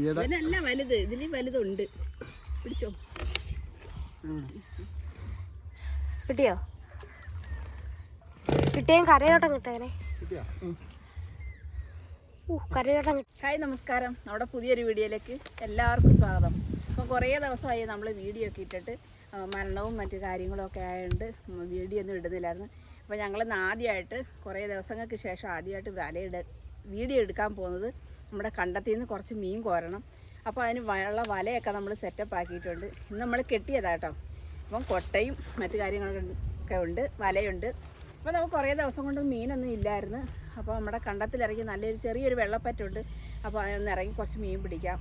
ഇതിനല്ല വലുത്, ഇതിൽ വലുതുണ്ട്. പിടിച്ചോ. കിട്ടിയോ? കിട്ടിയ കരയോട്ടം കിട്ടേനെ. ഹായ്, നമസ്കാരം. നമ്മുടെ പുതിയൊരു വീഡിയോയിലേക്ക് എല്ലാവർക്കും സ്വാഗതം. അപ്പോൾ കുറേ ദിവസമായി നമ്മൾ വീഡിയോ ഒക്കെ ഇട്ടിട്ട് മരണവും മറ്റു കാര്യങ്ങളൊക്കെ ആയതുകൊണ്ട് വീഡിയോ ഒന്നും ഇടുന്നില്ലായിരുന്നു. അപ്പോൾ ഞങ്ങളിന്ന് ആദ്യമായിട്ട് കുറേ ദിവസങ്ങൾക്ക് ശേഷം ആദ്യമായിട്ട് വീഡിയോ എടുക്കാൻ പോകുന്നത് നമ്മുടെ കണ്ടത്തിൽ നിന്ന് കുറച്ച് മീൻ കോരണം. അപ്പോൾ അതിന് വലയൊക്കെ നമ്മൾ സെറ്റപ്പ് ആക്കിയിട്ടുണ്ട്. ഇന്ന് നമ്മൾ കെട്ടിയതാട്ടോ. അപ്പം കൊട്ടയും മറ്റു കാര്യങ്ങളൊക്കെ ഉണ്ട്, വലയുണ്ട്. അപ്പോൾ നമുക്ക് കുറേ ദിവസം കൊണ്ട് മീനൊന്നും ഇല്ലായിരുന്നു. അപ്പോൾ നമ്മുടെ കണ്ടത്തിലിറങ്ങി നല്ലൊരു ചെറിയൊരു വെള്ളപ്പറ്റുണ്ട്. അപ്പോൾ അതിനൊന്ന് ഇറങ്ങി കുറച്ച് മീൻ പിടിക്കാം.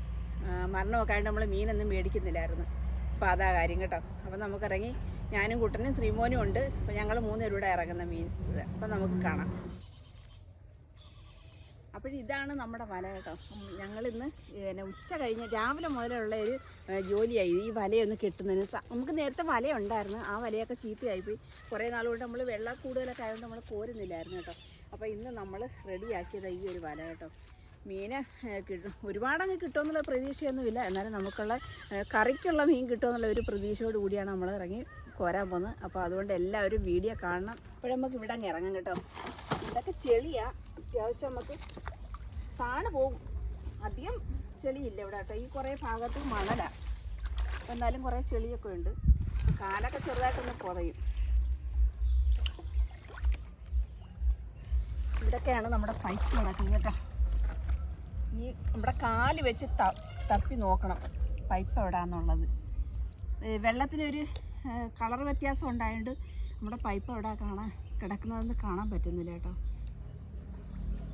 മരണമൊക്കെ ആയിട്ട് നമ്മൾ മീനൊന്നും മേടിക്കുന്നില്ലായിരുന്നു. അപ്പോൾ അതാ കാര്യം കേട്ടോ. അപ്പോൾ നമുക്കിറങ്ങി ഞാനും കുട്ടനും ശ്രീമോനും ഉണ്ട്. അപ്പോൾ ഞങ്ങൾ 3 പേരൂടെ ഇറങ്ങുന്ന മീൻ. അപ്പോൾ നമുക്ക് കാണാം. അപ്പോഴിതാണ് നമ്മുടെ വല കേട്ടോ. ഞങ്ങളിന്ന് ഉച്ച കഴിഞ്ഞ് രാവിലെ മുതലുള്ള ഒരു ജോലിയായി ഈ വലയൊന്ന് കെട്ടുന്നതിന്. നമുക്ക് നേരത്തെ വലയുണ്ടായിരുന്നു, ആ വലയൊക്കെ ചീത്തയായിപ്പോയി. കുറേ നാളുകൊണ്ട് നമ്മൾ വെള്ളം കൂടുതലൊക്കെ ആയതുകൊണ്ട് നമ്മൾ കോരുന്നില്ലായിരുന്നു കേട്ടോ. അപ്പോൾ ഇന്ന് നമ്മൾ റെഡിയാക്കിയത് ഈ ഒരു വല കേട്ടോ. മീന് കിട്ടും, ഒരുപാടങ്ങ് കിട്ടുമെന്നുള്ള പ്രതീക്ഷയൊന്നുമില്ല. എന്നാലും നമുക്കുള്ള കറിക്കുള്ള മീൻ കിട്ടുമെന്നുള്ള ഒരു പ്രതീക്ഷയോട് കൂടിയാണ് നമ്മൾ ഇറങ്ങി കോരാൻ പോകുന്നത്. അപ്പോൾ അതുകൊണ്ട് എല്ലാവരും വീഡിയോ കാണണം. അപ്പോഴും നമുക്ക് ഇവിടെ അങ്ങ് ഇറങ്ങാം കേട്ടോ. ഇതൊക്കെ ചെളിയാണ്, അത്യാവശ്യം നമുക്ക് താണു പോകും. അധികം ചെളിയില്ല ഇവിടെ കേട്ടോ. ഈ കുറേ ഭാഗത്ത് മണലാണ്, എന്നാലും കുറേ ചെളിയൊക്കെ ഉണ്ട്. കാലൊക്കെ ചെറുതായിട്ടൊന്ന് പുതയും. ഇവിടെയൊക്കെയാണ് നമ്മുടെ പൈപ്പ് കിടക്കുന്നത് കേട്ടോ. ഈ നമ്മുടെ കാല് വെച്ച് തപ്പി നോക്കണം പൈപ്പ് എവിടെയാണെന്നുള്ളത്. വെള്ളത്തിനൊരു കളർ വ്യത്യാസം ഉണ്ടായതുകൊണ്ട് നമ്മുടെ പൈപ്പ് എവിടെ കിടക്കുന്നതെന്ന് കാണാൻ പറ്റുന്നില്ല കേട്ടോ.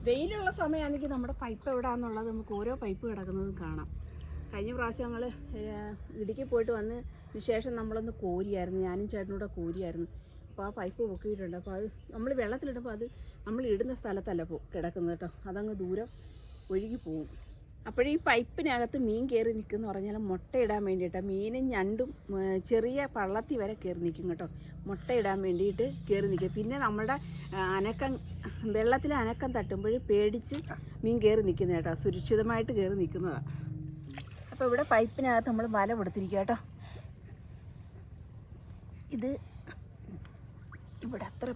വെയിലുള്ള സമയമാണെങ്കിൽ നമ്മുടെ പൈപ്പ് എവിടെയാണെന്നുള്ളത് നമുക്ക് ഓരോ പൈപ്പ് കിടക്കുന്നതും കാണാം. കഴിഞ്ഞ പ്രാവശ്യം ഞങ്ങൾ ഇടുക്കി പോയിട്ട് വന്നതിന് ശേഷം നമ്മളൊന്ന് കോരിയായിരുന്നു, ഞാനും ചേട്ടനൂടെ കോരിയായിരുന്നു. അപ്പോൾ ആ പൈപ്പ് പൊക്കിയിട്ടുണ്ട്. അപ്പോൾ അത് നമ്മൾ വെള്ളത്തിലിടുമ്പോൾ അത് നമ്മൾ ഇടുന്ന സ്ഥലത്തല്ല കിടക്കുന്നത് കേട്ടോ. അതങ്ങ് ദൂരം ഒഴുകി പോവും. അപ്പോഴീ പൈപ്പിനകത്ത് മീൻ കയറി നിൽക്കുമെന്ന് പറഞ്ഞാൽ മുട്ടയിടാൻ വേണ്ടിയിട്ടാണ്. മീനും ഞണ്ടും ചെറിയ പള്ളത്തി വരെ കയറി നിൽക്കും കേട്ടോ. മുട്ടയിടാൻ വേണ്ടിയിട്ട് കയറി നിൽക്കും. പിന്നെ നമ്മുടെ അനക്കം വെള്ളത്തിലെ അനക്കം തട്ടുമ്പോൾ പേടിച്ച് മീൻ കയറി നിൽക്കുന്നത് കേട്ടോ. സുരക്ഷിതമായിട്ട് കയറി നിൽക്കുന്നതാണ്. അപ്പോൾ ഇവിടെ പൈപ്പിനകത്ത് നമ്മൾ വല കൊടുത്തിരിക്കുക കേട്ടോ. ഇത് ഇവിടെ അത്ര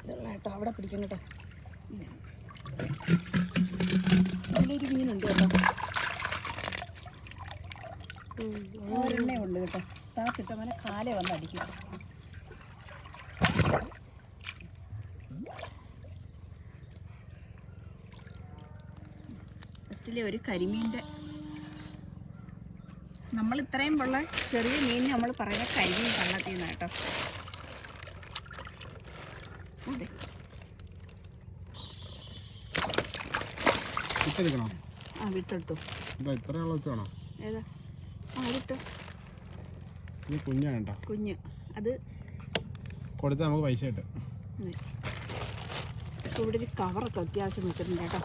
ഇതുള്ള കേട്ടോ, അവിടെ പിടിക്കണം കേട്ടോ. അതിലൊരു മീനുണ്ട് കേട്ടോ, ഒരെണ്ണേ ഉണ്ട് കേട്ടോ. താത്തിട്ട പോലെ കാലേ വന്ന് അടിക്കും. ഫസ്റ്റിലെ ഒരു കരിമീൻ്റെ, നമ്മൾ ഇത്രയും ഉള്ള ചെറിയ മീനിന് നമ്മൾ പറയുന്ന കരിമീൻ കള്ളത്തിൽ നിന്ന് കേട്ടോ. അതെ, ആ വിട്ടെടുത്തു. ഏതാ? ആ വിട്ടു. കുഞ്ഞ് അത് കൊടുത്താൽ നമുക്ക് പൈസ കിട്ടും. ഇവിടെ ഒരു കവറൊക്കെ അത്യാവശ്യം വെച്ചിട്ടുണ്ട് കേട്ടോ,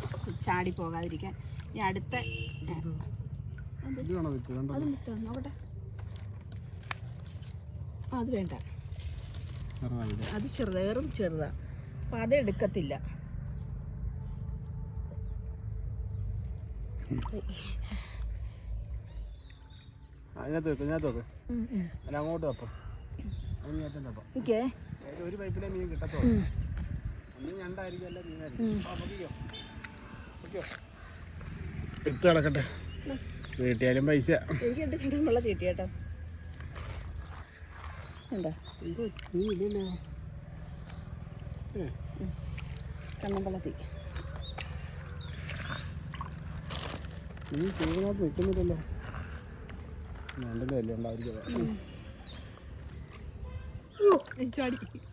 ചാടി പോകാതിരിക്കാൻ. ഇനി അടുത്ത അത് നോക്കട്ടെ. അത് വേണ്ട, അത് ചെറുതേറും ചെറുതാ. അപ്പം അത് എടുക്കത്തില്ല. അങ്ങോട്ട് അപ്പം ഒരു പൈപ്പിലെ മീൻ കിട്ടത്തോ. എടുത്ത് കിടക്കട്ടെ, വീട്ടിയാലും പൈസ. എനിക്ക് എടുക്കട്ടെ, വെള്ളം തീറ്റി കേട്ടോ. കണ്ണമ്പള്ളത്തി ചൂടിനകത്ത് നിൽക്കുന്നില്ലല്ലോ. നല്ലതല്ലേ ഉണ്ടായിരിക്കും.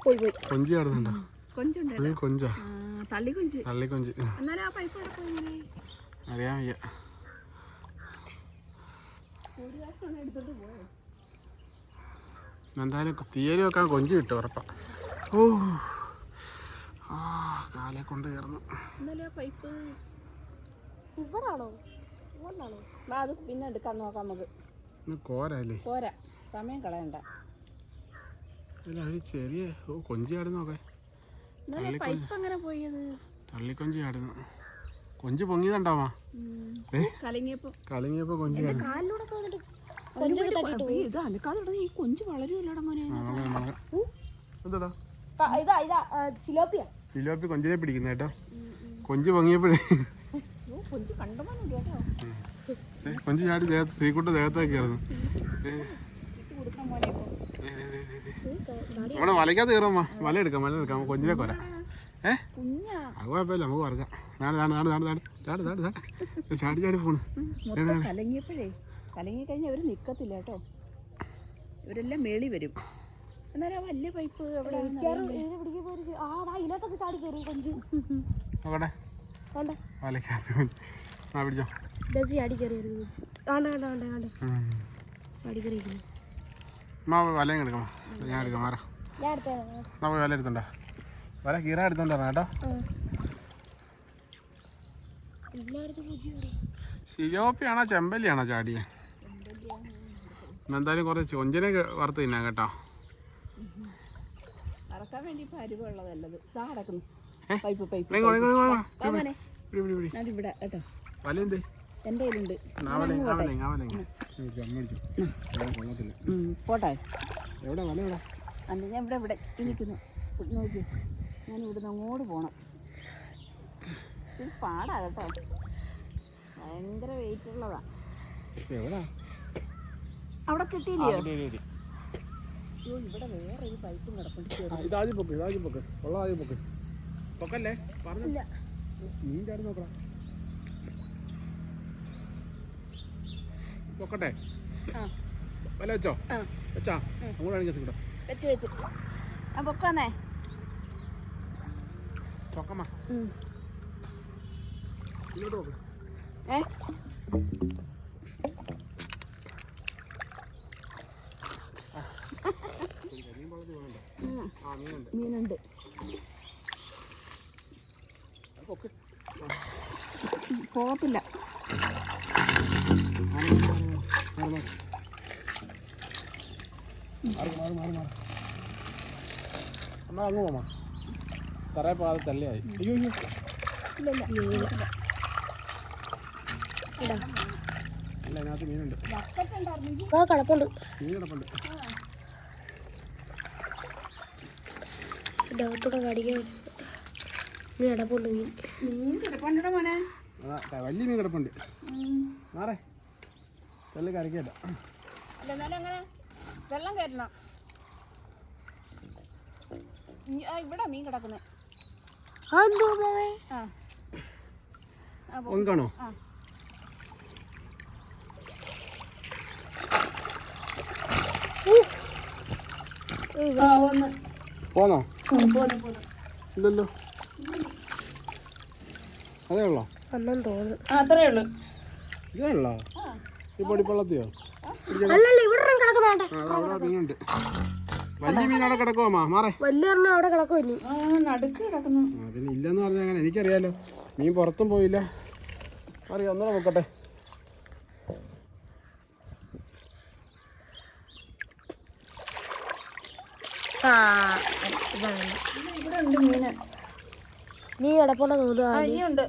കൊഞ്ച് കിടന്നുണ്ടോ? കൊഞ്ചാ, തള്ളിക്കൊഞ്ച്. അറിയാൻ വയ്യ. എന്തായാലും തീയല് വെക്കാൻ കൊഞ്ച് കിട്ടും ഉറപ്പാ. ഓ ആ കാലെ കൊണ്ട് കയറുന്നു. പൈപ്പ് ഇവിടാണോ? അത് പിന്നെ എടുക്കാൻ നോക്കാം നമുക്ക്. കോരല്ലേ? കോര, സമയം കളയണ്ട. ചെറിയ കൊഞ്ച് ചാടുന്നു നോക്കേ. പൈപ്പ് അങ്ങനെ പോയത് തള്ളിക്കൊഞ്ച് ചാടുന്നു. കൊഞ്ച് പൊങ്ങിയതുണ്ടാവാ. കലങ്ങിയപ്പോ കൊഞ്ച് കാലിലൂടെ വന്നിട്ട് ഇത് അനക്കാതെ ഈ കൊഞ്ച് വളരുമല്ലോടാ മോനെ. എന്താടാ ഇതാ സിലോപ്പിയാ. സിലോപ്പി കൊഞ്ചിനെ പിടിക്കുന്ന കേട്ടോ. കൊഞ്ച് പൊങ്ങിയപ്പോഴേ കൊഞ്ച് കണ്ടമാനുണ്ട് കേട്ടോ. കൊഞ്ച് ചാടി ശ്രീകുട്ട ദേഹത്തേക്കായിരുന്നു. നമ്മുടെ വലയ്ക്കകത്ത് കയറുമ്മ. വല എടുക്കാം കൊഞ്ചിനെ കൊല. അത് കുഴപ്പമില്ല, നമുക്ക് വറക്കാം. ചാടി ചാടി പോണ്. കലങ്ങിയപ്പോഴേ കലങ്ങിക്കഴിഞ്ഞാൽ അവർ നിൽക്കത്തില്ല കേട്ടോ. ഇവരെല്ലാം മേളി വരും. എന്നാലും ആ വലിയ പൈപ്പ് എവിടെ ഇതിനകത്തൊക്കെ ചാടി കയറി കൊഞ്ച്. നോക്കട്ടെ വലയ്ക്കകത്ത് പിടിച്ചോ. ചാടി കയറി ചാടി കയറി വലയും എടുക്കണം. ഞാൻ എടുക്കാം മാറാ. നമുക്ക് വല എടുത്തോണ്ടോ? വല കീറ എടുത്തോണ്ടോ കേട്ടോ. സിലോപ്പിയാണോ ചെമ്പല്ലിയാണോ ചാടിയ? എന്തായാലും കുറച്ച് കൊഞ്ചിനെ വറുത്ത് തിന്നാ കേട്ടോ. അറക്കാൻ വേണ്ടി ഇപ്പൊ അരിവുള്ളതല്ലത്. പൈപ്പ് പൈപ്പ് ഇവിടെ കേട്ടോ. വല എന്തേ എൻ്റെ കയ്യിലുണ്ട്. പോട്ടെ എവിടെ വല എവിടെ? അല്ല ഞാൻ ഇവിടെ ഇരിക്കുന്നു. നോക്കി ഞാൻ ഇവിടുന്ന് അങ്ങോട്ട് പോകണം. ഇത് പാടാ കേട്ടോ. ഭയങ്കര വെയിറ്റ് ഉള്ളതാ. അവിടെ കിട്ടിയില്ലയോ? അയ്യോ ഇവിടെ വേറെ ഒരു പൈപ്പും കിടപ്പുണ്ട്. ഇതാദ്യം പൊക്ക് ഉള്ള ആദ്യം പൊക്കല്ലേ പറഞ്ഞില്ല. മീൻ ചാടി നോക്കണം. പൊക്കട്ടെ. വല വെച്ചോ? വെച്ചാ അങ്ങോട്ട് കാണിക്കാം. വെച്ച് ആ പൊക്കാന്നേ. പൊക്കമ്മ ഇങ്ങോട്ട് നോക്ക്. മീനുണ്ട്. പോകത്തില്ല. എന്നാ അങ്ങ് പോമാ. തറയെ പാത തള്ളിയായി. അയ്യോ കിടപ്പുണ്ട്. അല്ല അതിനകത്ത് മീനുണ്ട്. മീൻ കിടപ്പുണ്ട്. ഡോട്ടോടെ കടിക്കാൻ കിടപ്പുണ്ട് മീൻ. കിടപ്പുണ്ടോ മോനെ? വലിയ മീൻ കിടപ്പുണ്ട്. മാറേ തള്ളി കരക്കല്ല. അല്ല എന്നാലും അങ്ങനെ വെള്ളം കയറ്റണം. ഇവിടെ മീൻ കിടക്കുന്നത്. ഒന്നാണോ? പോന്നോ? ഇല്ലല്ലോ. അതേ ഉള്ളോ? അത്രേ ഉള്ളൂ. ഇതേ ഉള്ളോ? ഈ പൊടിപ്പള്ളത്തിയോ? അവിടെ മീനുണ്ട്. വലിയ മീൻ അവിടെ കിടക്കുവാ മാറേ. വലിയ അവിടെ കിടക്കും. നടുക്ക് കിടക്കുന്നു. പിന്നെ ഇല്ലെന്ന് പറഞ്ഞാൽ അങ്ങനെ എനിക്കറിയാലോ. മീൻ പുറത്തും പോയില്ല. അറിയാം. ഒന്നുകൂടെ നോക്കട്ടെ. ഇവിടെ ഉണ്ട് മീന്. നീ കിടപ്പുണ്ടോ തോന്നുന്നു. ഇനിയുണ്ട്.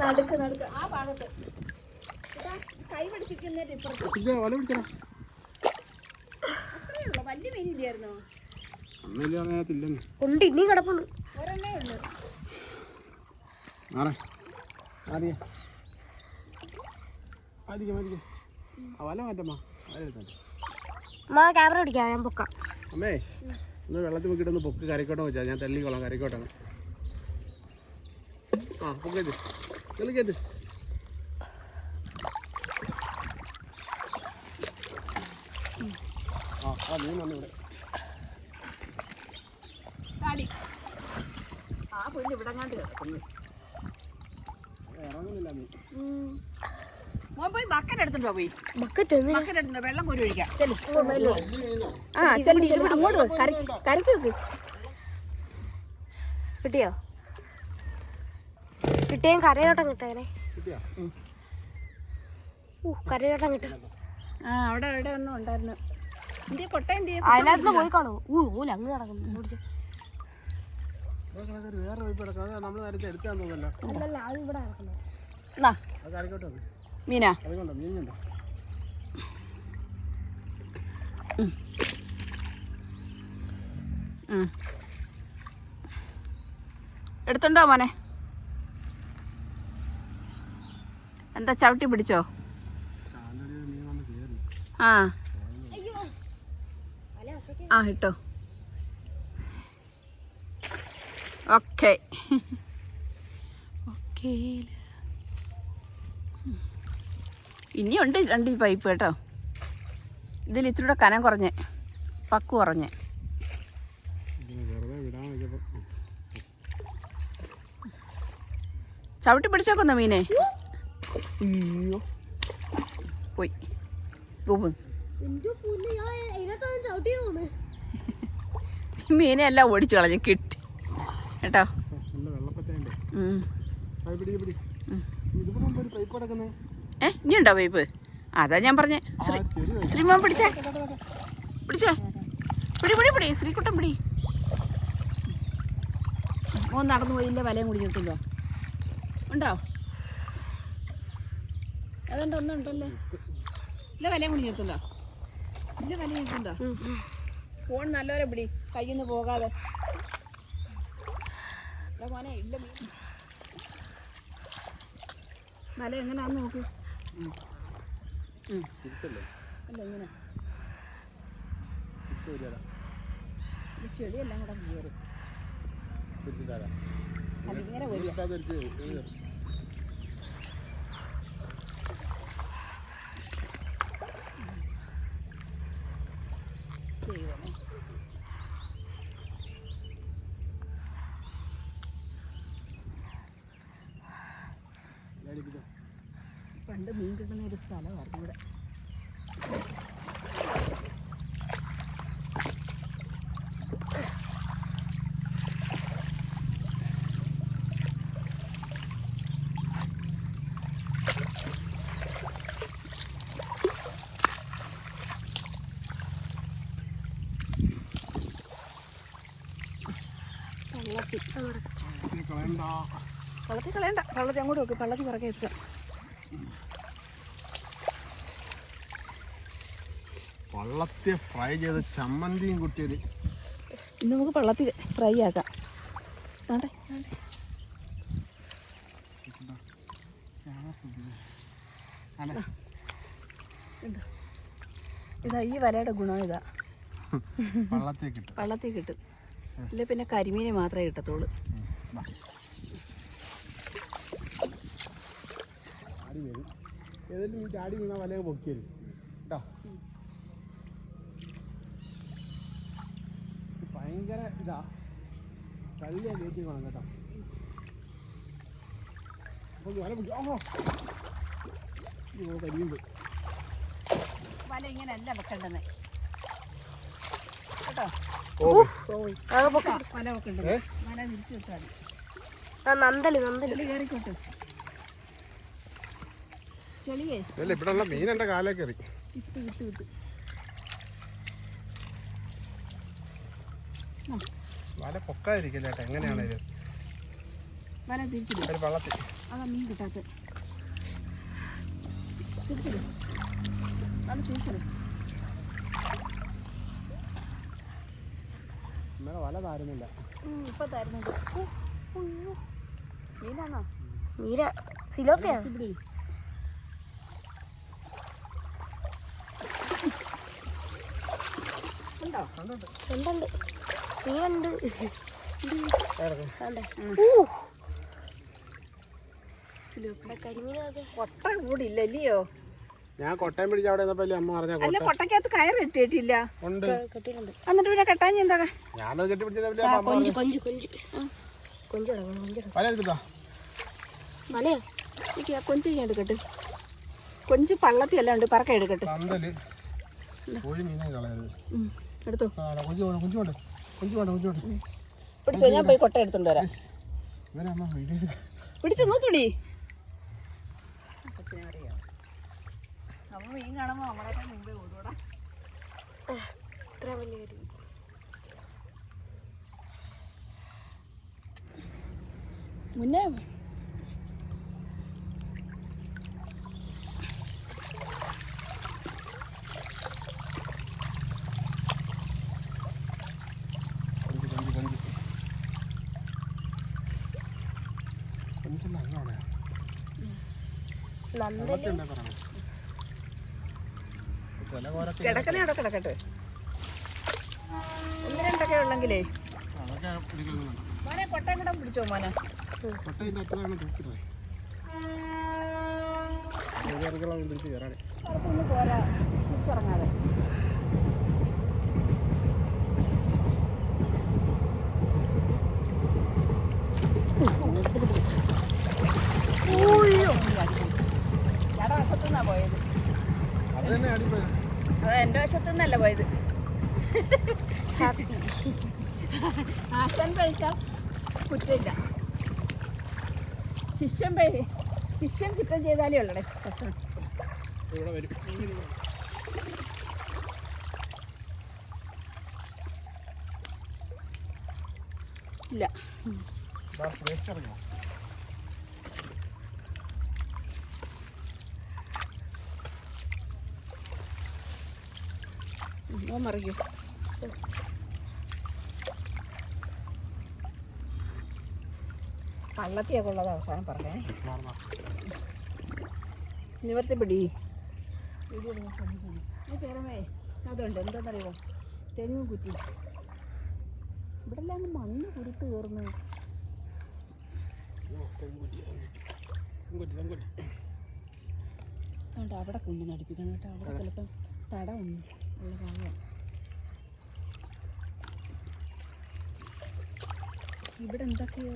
നടുക്ക് ആ ഭാഗത്ത് കൈ പിടിച്ചിരിക്കുന്നതിന്റെ ഇപ്പുറത്ത്. വല പിടിക്കണം. അത്രേ ഉള്ളൂ. വലിയ മീനില്ലായിരുന്നോ? അന്നേരം ഉണ്ട്. ഇനി കിടപ്പുണ്ട്. ഒരെണ്ണേ ഉള്ളു. മാറേ ആദ്യം വല മാറ്റമ്മ. വല എടുത്തോ. ക്യാമറ പിടിക്കാം. ഞാൻ പൊക്കാം. അമ്മേ ഒന്ന് വെള്ളത്തിൽ നോക്കിയിട്ടൊന്ന് പൊക്ക് കരക്കോട്ടം വെച്ചാൽ ഞാൻ തള്ളിക്കോളാം. കരക്കോട്ടാണ്. ആ പൊക്കേറ്റ് തെളിക്കേറ്റ്. ആ മീൻ വന്നു ഇവിടെ. ആ പുല്ല് ഇവിടെ കിടക്കുന്നു. ഇറങ്ങുന്നില്ല മീൻ. മോൻ പോയി ബക്കറ്റ് എടുത്തിട്ടോ? പോയി ബക്കറ്റ് എടുത്തിട്ടോ? വെള്ളം കോരി ഒഴിക്കാം. അങ്ങോട്ട് കരക്ക് വെക്ക്. കിട്ടിയോ? കിട്ടിയാൽ കരയോട്ടം കിട്ടേനെ. കരയോട്ടം കിട്ടും. അവിടെ എവിടെ ഒന്നും ഉണ്ടായിരുന്നു. എന്തിയ കൊട്ട എന്തിയ? അതിനകത്ത് പോയി കാണൂ. അങ്ങ് കിടക്കുന്നു. വേറെ നമ്മൾ നേരത്തെ എടുക്കാൻ തോന്നല്ലോ. അല്ലല്ല അത് ഇവിടെ കിടക്കുന്നു. അത് കറിക്കോട്ട് വെക്ക്. മീനാ? അതുകൊണ്ടോ മീനുണ്ടോ? എടുത്തുണ്ടോ മോനെ? എന്താ ചവിട്ടി പിടിച്ചോ? മീൻ വന്ന് കയറി. ആ ആ ഇട്ടോ. Okay okay. ഇനിയുണ്ട് 2 പൈപ്പ് കേട്ടോ. ഇതിൽ ഇച്ചിരൂടെ കനം കുറഞ്ഞ് പക്കു കുറഞ്ഞ്. വെറുതെ വിടാൻ വെച്ചപ്പോൾ ചവിട്ടി പിടിച്ചേക്കുന്ന മീനെ. അയ്യോ പോയി. മീനെ എല്ലാം ഓടിച്ചു കളഞ്ഞ് കിട്ടി കേട്ടോ. നല്ല വെള്ളപ്പറ്റേണ്ടേ. പൈപ്പ് കിടക്കുന്നേ. ഇനിയുണ്ടോ പൈപ്പ്? അതാ ഞാൻ പറഞ്ഞേ. ശ്രീമാൻ പിടിച്ചേ പിടിച്ചേ. പിടി ശ്രീകുട്ടൻ പിടി. ഓൻ നടന്നു പോയില്ല. വലയും കൂടി കിട്ടില്ല. ഉണ്ടോ? അതുകൊണ്ട് ഒന്നും ഉണ്ടല്ലോ. ഇല്ല വലയും കൂടി കിട്ടില്ലോ. ഇല്ല വല കിട്ടുണ്ടോ? ഫോൺ നല്ലവരെ പിടി, കയ്യിൽ നിന്ന് പോകാതെ. മോനെ ഇല്ല മീൻ. വല എങ്ങനെയാന്ന് നോക്ക്. അല്ല എങ്ങനെ ചെടിയെല്ലാം കൂടെ കയറും. അതിങ്ങനെ വരിക. പണ്ട് മീൻ കിട്ടുന്ന ഒരു സ്ഥലമായിരുന്നു ഇവിടെ. വള്ളത്തിൽ കളയണ്ട. വള്ളത്തിൽ അങ്ങോട്ട് വെക്ക്. വള്ളത്തിൽ പിറകെ എത്തുക. വള്ളത്തെ ഫ്രൈ ചെയ്ത് ചമ്മന്തിയും കുട്ടിയൊരു. ഇന്ന് നമുക്ക് വള്ളത്തിൽ ഫ്രൈ ആക്കാം. ഇതാ ഈ വലയുടെ ഗുണം ഇതാ. വള്ളത്തിൽ കിട്ടും. ഇല്ല പിന്നെ കരിമീനെ മാത്രമേ കിട്ടത്തുള്ളൂ. ഏതെങ്കിലും ചാടി വീണ വലയെ പൊക്കിയത് കേട്ടോ. ഭയങ്കര ഇതാ. കല്ലിയാ കയറ്റി വേണം കേട്ടോ. വല പിടിക്കും. കരിയുണ്ട്. വല ഇങ്ങനെയല്ല വെക്കേണ്ടത് കേട്ടോ. വല വെക്കേണ്ടത്. വല തിരിച്ചു വെച്ചാൽ മതി. നന്തല് കയറിക്കോട്ടെ. ചെളിയേ ഇവിടെ ഉള്ള മീൻ എൻ്റെ കാലേ കയറി. വിട്ട് വല പൊക്കാതിരിക്കില്ല ചേട്ടാ. എങ്ങനെയാണേലും വല തിരിച്ചിടും. വള്ളത്തിൽ അതാ മീൻ കിട്ടാത്ത. തിരിച്ചിടും. വല തിരിച്ചിടും. ഇന്നലെ വല താരുന്നില്ല. ഇപ്പൊ തരുന്നുണ്ട്. മീനാണോ? മീര സിലോപ്പിയാ. ഉണ്ടോ? ഉണ്ട് മീനുണ്ട്. കൊട്ട കൂടില്ല അല്ലയോ? ഞാൻ കൊട്ടയം പിടിച്ച അവിടെ അമ്മ പറഞ്ഞ അല്ല കൊട്ടക്കകത്ത് കയറ് കെട്ടിയിട്ടില്ല. ഉണ്ട്. എന്നിട്ട് പിന്നെ കെട്ടാൻ എന്താ? ഞാനത് കെട്ടി പിടിച്ച കൊഞ്ച് ഞാൻ എടുക്കട്ടെ. കൊഞ്ച് പള്ളത്തി അല്ലാണ്ട് പറക്ക എടുക്കട്ടെ. എടുത്തോ. പിടിച്ചോ. ഞാൻ പോയി കൊട്ട എടുത്തോണ്ട് വരാം. പിടിച്ചു നോത്തൂടി. നമ്മൾ മീൻ കാണുമ്പോ നമ്മളെ മുമ്പേ ഓടൂടാ. ഇത്ര വലിയ കാര്യം. മുന്നേ നന്ദല് എന്താ പറയണേ ചില കോരൊക്കെ കിടക്കണേ അവിടെ കിടക്കട്ടെ. ഒന്ന് രണ്ടൊക്കെ ഉള്ളെങ്കിലേ അതൊക്കെ പിടിക്കുന്നുണ്ട്. മോനെ കൊട്ടയും കൂടെ പിടിച്ചോ മോനെ. കൊട്ടയിൻ്റെ അത്രയാണ് തൂക്കിട്ടേ പിടിച്ച് കയറാനേ. പുറത്തൊന്ന് പോരാ, തിരിച്ചിറങ്ങാതെ. ഞങ്ങളുടെ വശത്തു നിന്നാ പോയത്. അത് തന്നെ അടിപ്പോയത്. അത് എൻ്റെ വശത്തു നിന്നല്ല പോയത്. ആശാൻ കഴിച്ചാൽ കുറ്റമില്ല. ശിഷ്യൻ കുറ്റം ചെയ്താലേ ഉള്ളടേ പ്രശ്നം. ഇവിടെ വരും. ഇല്ല, വേസ്റ്റ് ഇറങ്ങോ? മറിക്കൂ. കള്ളത്തിയൊക്കെ ഉള്ളത് അവസാനം പറഞ്ഞേ. നിവർത്തി പിടി. കയറമേ അതുണ്ട്. എന്താണെന്നറിയോ, തെങ്ങും കുറ്റി ഇവിടെ എല്ലാം മണ്ണ് കുരുത്ത് കയറുന്നു. അതുകൊണ്ട് അവിടെ കൊണ്ട് നടിപ്പിക്കണം കേട്ടോ. അവിടെ ചിലപ്പം തടമൊന്നും ഉള്ള ഭാഗം. ഇവിടെ എന്തൊക്കെയോ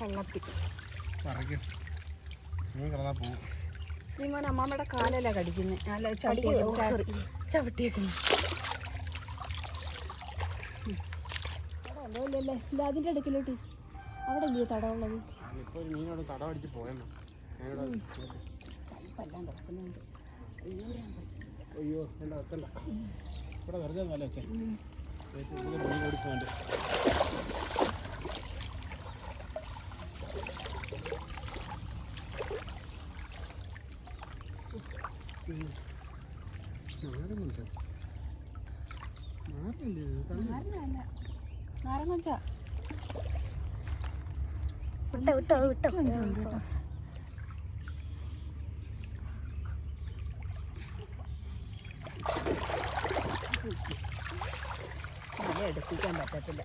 കള്ളത്തി ശ്രീമോൻ അമ്മാമ്മയുടെ കാലല്ല കടിക്കുന്നത്. അല്ല ചവിട്ടിയേക്കുന്നു. തടമല്ലേ? ഇല്ല, അതിൻ്റെ അടുക്കിലോട്ട് അവിടെ ഇല്ലേ തടമുള്ളത്? മീനോട് തടം അടിച്ച് പോയെന്നു. എല്ലാം കിടക്കുന്നുണ്ട്. അയ്യോ വേണ്ട വെക്കല്ല. ഇവിടെ വെറുതെ നല്ല വെച്ചേ. മീൻ കൊടുക്കുന്നുണ്ട്. നാരങ്ങ വിട്ടോ അത് എടുപ്പിക്കാൻ പറ്റത്തില്ല.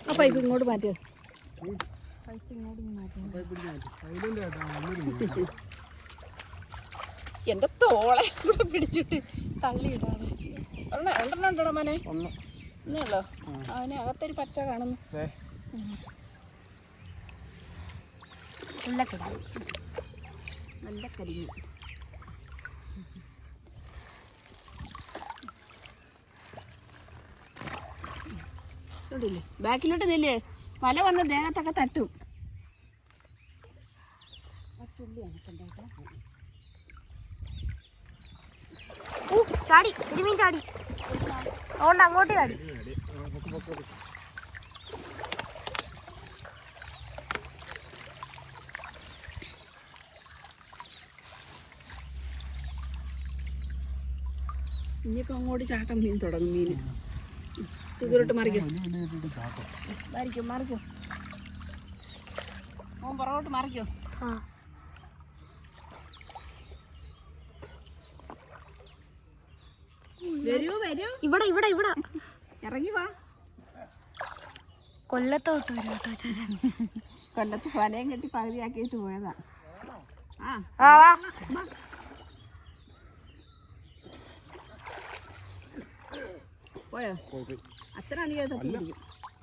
ആ പൈപ്പ് ഇങ്ങോട്ട് മാറ്റിയോ. പൈപ്പ് ഇങ്ങോട്ട് മാറ്റിയോ. എൻ്റെ തോളെ കൂടെ പിടിച്ചിട്ട് തള്ളിയിടാതെ. രണ്ടെണ്ണം ഉണ്ടോ മോനെ? ഒന്നേ ഉള്ളോ? അവന് അകത്തൊരു പച്ച കാണുന്നു. നല്ല കരിമീൻ. നല്ല കരിമീൻ. ഇല്ലേ ബാക്കിലോട്ട് നെല്ലേ വല വന്ന് ദേഹത്തൊക്കെ തട്ടും. ചാടി കരിമീൻ ചാടി. അതുകൊണ്ട് അങ്ങോട്ട് ചാടി. ഇനിയിപ്പോൾ അങ്ങോട്ട് ചാട്ടം മീൻ തുടങ്ങും. മീൻ സുഖമായിട്ട് മറിക്കും. മറിക്കും ഓൻ പുറകോട്ട് മറിക്കോ. വരൂ ഇവിടെ ഇറങ്ങി വാ. കൊല്ലത്തോട്ട് വരും കേട്ടോ ചേച്ചൻ. കൊല്ലത്ത് വലയും കെട്ടി പകുതിയാക്കിയിട്ട് പോയതാ. പോയോ? അച്ഛനാണെങ്കിൽ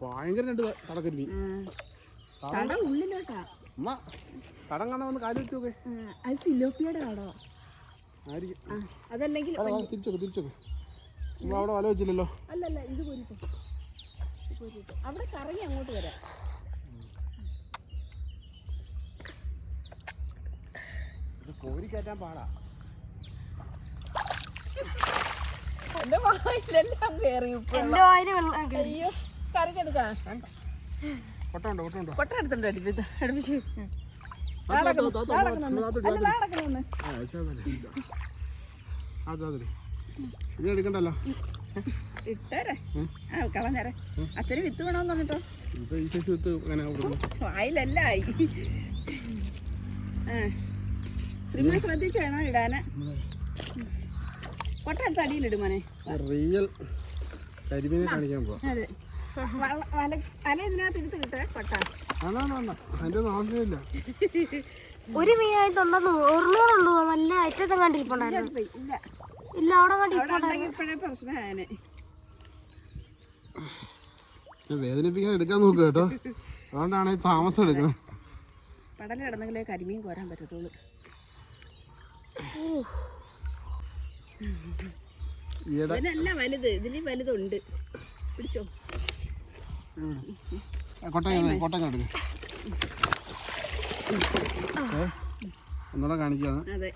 ഭയങ്കര തടക്കരിമീൻ. തടം ഉള്ളിലോട്ടാ. തടം കാണാൻ വന്ന് കാലി വെച്ച് നോക്കേ. അത് സിലോപ്പിയുടെ തടവാ. അതല്ലെങ്കിൽ തിരിച്ചോക്കെ നമ്മൾ അവിടെ വല വെച്ചില്ലല്ലോ. അല്ലല്ല, ഇത് പോരിട്ടോ. അവിടെ കറങ്ങി അങ്ങോട്ട് വരാം. കോരി കയറ്റാൻ പാടാ. എൻ്റെ വായിലെല്ലാം കയറി ഉപ്പ് എന്റെ വായില് വെള്ളം കേറി. അയ്യോ കറിക്കെടുക്കാ കൊട്ട ഉണ്ടോ കൊട്ട ഉണ്ടോ കൊട്ട എടുത്തുണ്ട് അടുപ്പിച്ച് അടുപ്പിച്ച് ഇത് എടുക്കണ്ടല്ലോ ഇട്ടേരെ ആ കളഞ്ഞേരെ അച്ഛന് വിത്ത് വേണമെന്ന് പറഞ്ഞിട്ടോ ഇത് ഈ സൈസ് വിത്ത് അങ്ങനെ വായിലല്ല ആയി ശ്രീമ ശ്രദ്ധിച്ചു വേണം ഇടാന് കൊട്ട എടുത്ത് അടിയിലിടും മോനെ റിയൽ കരിമീനെ കാണിക്കാൻ പോവാ അതെ വല ഇതിനകത്ത് എടുത്ത് കിട്ടേ കൊട്ട അതിന്റെ ആവശ്യമില്ല ഒരു മീനായിട്ടുണ്ടെന്ന് ഒരെണ്ണോടുള്ളൂ നല്ല അറ്റത്തും കണ്ടിരിപ്പുണ്ടായിരുന്നു. ഇല്ല ഇല്ല അവിടെ കണ്ടി അവിടെ ഉണ്ടെങ്കിൽ ഇപ്പോഴേ പ്രശ്നമായനെ വേദനിപ്പിക്കാൻ എടുക്കാൻ നോക്കുക കേട്ടോ അതുകൊണ്ടാണ് ഈ താമസം എടുക്കുന്നത് പടല കിടന്നെങ്കിലേ കരിമീൻ കോരാൻ പറ്റത്തുള്ളൂ ഇതിനല്ല വലുത് ഇതിന് വലുതുണ്ട് പിടിച്ചോ കൊട്ട എടുക്ക ഒന്നുകൂടെ കാണിക്കാണ് അതെ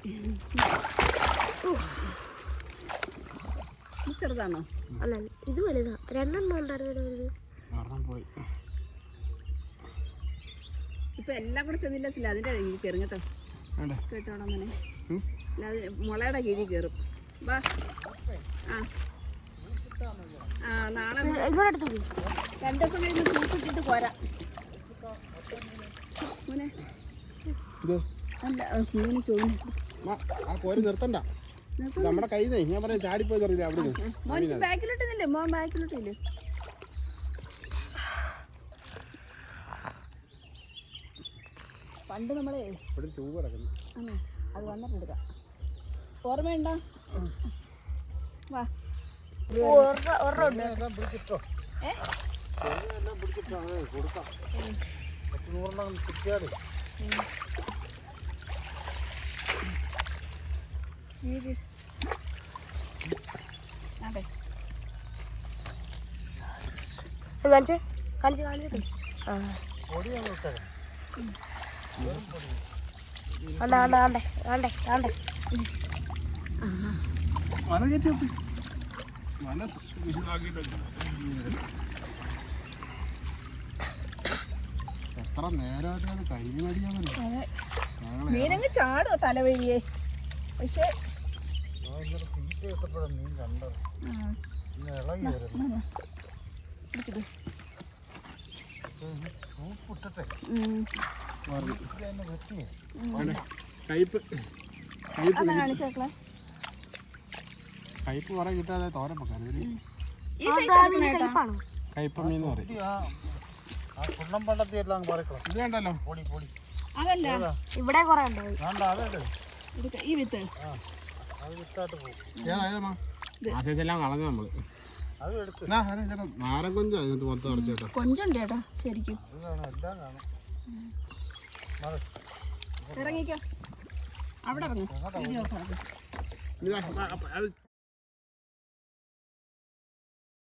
ചെറുതാണോ അല്ല ഇത് വലുതാ. രണ്ടെണ്ണം ഉണ്ടായിരുന്നു വലുത്. പോയി ഇപ്പൊ എല്ലാം കൂടെ ചെന്നില്ല ചില അതിന്റെ കയറും കേട്ടോ കേട്ടോടാ മോനെ അല്ലാതെ മുളയുടെ കീഴിൽ കയറും വാ ആ നാളെ ഇങ്ങോട്ട് എടുത്തു പോയി. 2 ദിവസം കഴിഞ്ഞ് തൂക്കിട്ടിട്ട് പോരാ മോനെ അല്ല മീന് ചോദിച്ചു ആ കോരി നിർത്തണ്ട നമ്മുടെ കൈ ഞാൻ പറഞ്ഞ ചാടിപ്പോയി നിർത്തില്ല അവിടെ മോൻ ബാക്കിലോട്ടില്ലേ മോൻ ബാക്കിലോട്ടില്ലേ പണ്ട് നമ്മളെ ട്യൂബ് കിടക്കുന്നു ആണോ അത് വന്നിട്ട് എടുക്കാം ഓർമ്മയുണ്ടോ വാ പിടിച്ചിട്ടോ കൊടുക്കാം 100 കിട്ടിയാൽ അതെ കാണിച്ചേ കാണിച്ചിട്ട് വല കയറ്റി വെക്ക് വല എത്ര നേരമായിട്ട് അത് കരിമീൻ അടിയാന്നല്ലോ അതെ മീനങ്ങ് ചാടുമോ തലവഴിയേ പക്ഷേ മീൻ കണ്ടത് ഇളകി വരുന്നു കയ്പ് കാണിച്ചേക്കളെ കയ്പ് കുറെ കിട്ടാതെ തോരൻ വെക്കാൻ കയ്പ മീൻ പറയും ഇത് കണ്ടല്ലോ അതല്ല ഇവിടെ കൊറേ ഉണ്ടോ ഈ വിത്ത് ആശയത്തെല്ലാം കളഞ്ഞ നമ്മള് നാരൻ കൊഞ്ച് അതിനകത്ത് മൊത്തം അടച്ചു കേട്ടോ കൊഞ്ചുണ്ട് ചേട്ടാ ശരിക്കും ഇറങ്ങിക്കോ അവിടെ ഇറങ്ങും